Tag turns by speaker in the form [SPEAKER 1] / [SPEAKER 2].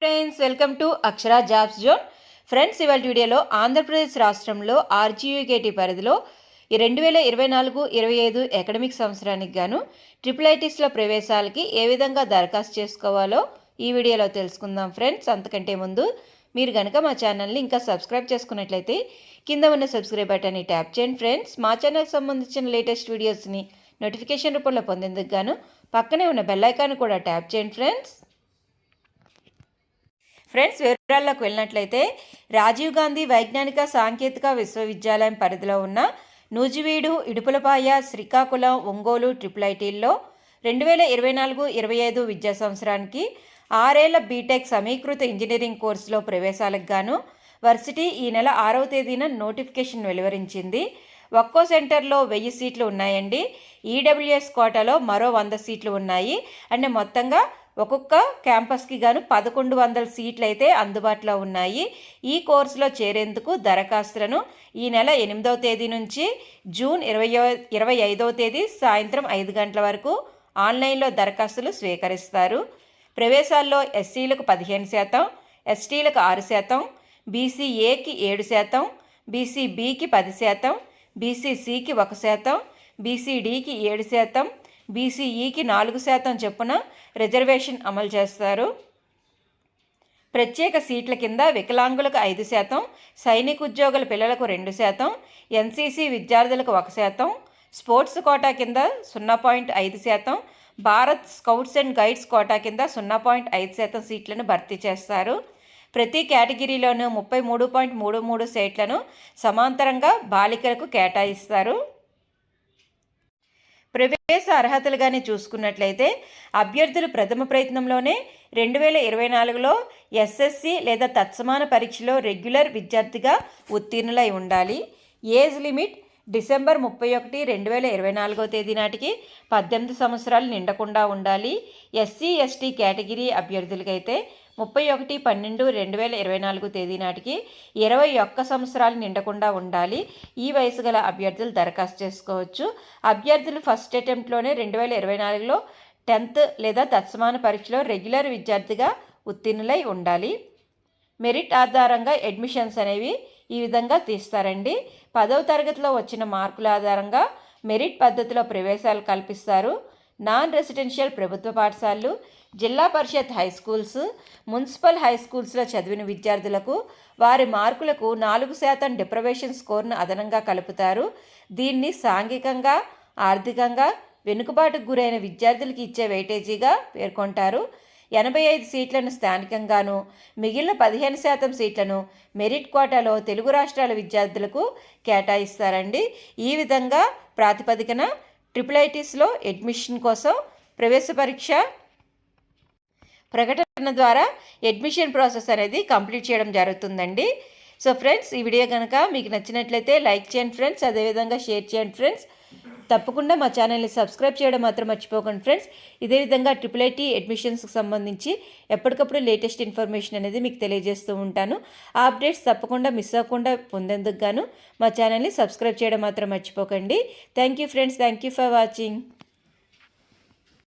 [SPEAKER 1] Friends, welcome to Akshara jobs zone. Friends, ఇవాళ వీడియోలో ఆంధ్రప్రదేశ్ రాష్ట్రంలో ఆర్జీయూకేటీ పరిధిలో 2024-25 అకాడమిక్ సంవత్సరానికి గాను ట్రిపుల్ ఐటీస్లో ప్రవేశాలకి ఏ విధంగా దరఖాస్తు చేసుకోవాలో ఈ వీడియోలో తెలుసుకుందాం. ఫ్రెండ్స్, అంతకంటే ముందు మీరు కనుక మా ఛానల్ని ఇంకా సబ్స్క్రైబ్ చేసుకున్నట్లయితే కింద ఉన్న సబ్స్క్రైబ్ బటన్ని ట్యాప్ చేయండి. ఫ్రెండ్స్, మా ఛానల్కి సంబంధించిన లేటెస్ట్ వీడియోస్ని నోటిఫికేషన్ రూపంలో పొందేందుకు గాను పక్కనే ఉన్న బెల్ ఐకాన్ కూడా ట్యాప్ చేయండి. ఫ్రెండ్స్, వివరాల్లోకి వెళ్ళినట్లయితే రాజీవ్ గాంధీ వైజ్ఞానిక సాంకేతిక విశ్వవిద్యాలయం పరిధిలో ఉన్న నూజివీడు, ఇడుపులపాయ, శ్రీకాకుళం, ఒంగోలు ట్రిపుల్ ఐటీల్లో 2024-25 విద్యా సంవత్సరానికి 6 ఏళ్ల బీటెక్ సమీకృత ఇంజనీరింగ్ కోర్సులో ప్రవేశాలకు గాను వర్సిటీ ఈ నెల 6వ తేదీన నోటిఫికేషన్ వెలువరించింది. ఒక్కో సెంటర్లో 1000 సీట్లు ఉన్నాయండి. ఈడబ్ల్యూఎస్ కోటాలో మరో 100 సీట్లు ఉన్నాయి. అంటే మొత్తంగా ఒక్కొక్క క్యాంపస్కి గాను 1100 సీట్లు అయితే అందుబాటులో ఉన్నాయి. ఈ కోర్సులో చేరేందుకు దరఖాస్తులను ఈ నెల 8వ తేదీ నుంచి జూన్ 25వ తేదీ సాయంత్రం 5 గంటల వరకు ఆన్లైన్లో దరఖాస్తులు స్వీకరిస్తారు. ప్రవేశాల్లో ఎస్సీలకు 15%, ఎస్టీలకు 6%, బీసీఏకి 7%, బీసీబీకి 10%, బీసీసీకి 1%, బీసీడీకి 7%, బీసీఈకి 4% చొప్పున రిజర్వేషన్ అమలు చేస్తారు. ప్రత్యేక సీట్ల కింద వికలాంగులకు 5%, సైనిక ఉద్యోగుల పిల్లలకు 2%, ఎన్సీసీ విద్యార్థులకు 1%, స్పోర్ట్స్ కోటా కింద 0.5%, Bharat scouts and guides quota కింద 0.5% సీట్లను భర్తీ చేస్తారు. ప్రతి కేటగిరీలోనూ 33.33 సీట్లను సమాంతరంగా బాలికలకు కేటాయిస్తారు. ప్రవేశ అర్హతలు కానీ చూసుకున్నట్లయితే అభ్యర్థులు ప్రథమ ప్రయత్నంలోనే 2024లో ఎస్ఎస్సి లేదా తత్సమాన పరీక్షలో రెగ్యులర్ విద్యార్థిగా ఉత్తీర్ణులై ఉండాలి. ఏజ్ లిమిట్ డిసెంబర్ 31, 2024 తేదీ నాటికి 18 సంవత్సరాలు నిండకుండా ఉండాలి. ఎస్సీ ఎస్టీ కేటగిరీ అభ్యర్థులకైతే 31/12/2024 తేదీ నాటికి 21 సంవత్సరాలు నిండకుండా ఉండాలి. ఈ వయసు గల అభ్యర్థులు దరఖాస్తు చేసుకోవచ్చు. అభ్యర్థులు ఫస్ట్ అటెంప్ట్లోనే 2024లో 10th లేదా తత్సమాన పరీక్షలో రెగ్యులర్ విద్యార్థిగా ఉత్తీర్ణులై ఉండాలి. మెరిట్ ఆధారంగా అడ్మిషన్స్ అనేవి ఈ విధంగా తీస్తారండి. 10వ తరగతిలో వచ్చిన మార్కుల ఆధారంగా మెరిట్ పద్ధతిలో ప్రవేశాలు కల్పిస్తారు. నాన్ రెసిడెన్షియల్ ప్రభుత్వ పాఠశాలలు, జిల్లా పరిషత్ హై స్కూల్స్, మున్సిపల్ హై స్కూల్స్లో చదివిన విద్యార్థులకు వారి మార్కులకు 4% డిప్రవేషన్ స్కోర్ను అదనంగా కలుపుతారు. దీన్ని సాంఘికంగా, ఆర్థికంగా వెనుకబాటుకు గురైన విద్యార్థులకి ఇచ్చే వెయిటేజీగా పేర్కొంటారు. 85 సీట్లను స్థానికంగాను, మిగిలిన 15% సీట్లను మెరిట్ కోటాలో తెలుగు రాష్ట్రాల విద్యార్థులకు కేటాయిస్తారండి. ఈ విధంగా ప్రాతిపదికన ట్రిపుల్ ఐటీస్లో అడ్మిషన్ కోసం ప్రవేశ పరీక్ష ప్రకటన ద్వారా అడ్మిషన్ ప్రాసెస్ అనేది కంప్లీట్ చేయడం జరుగుతుందండి. సో ఫ్రెండ్స్, ఈ వీడియో కనుక మీకు నచ్చినట్లయితే లైక్ చేయండి ఫ్రెండ్స్, అదేవిధంగా షేర్ చేయండి ఫ్రెండ్స్. తప్పకుండా మా ఛానల్ని సబ్స్క్రైబ్ చేయడం మాత్రం మర్చిపోకండి ఫ్రెండ్స్. ఇదే విధంగా ట్రిపుల్ ఐటీ అడ్మిషన్స్కి సంబంధించి ఎప్పటికప్పుడు లేటెస్ట్ ఇన్ఫర్మేషన్ అనేది మీకు తెలియజేస్తూ ఉంటాను. ఆ అప్డేట్స్ తప్పకుండా మిస్ అవ్వకుండా పొందేందుకు గాను మా ఛానల్ని సబ్స్క్రైబ్ చేయడం మాత్రం మర్చిపోకండి. Thank you friends, thank you for watching.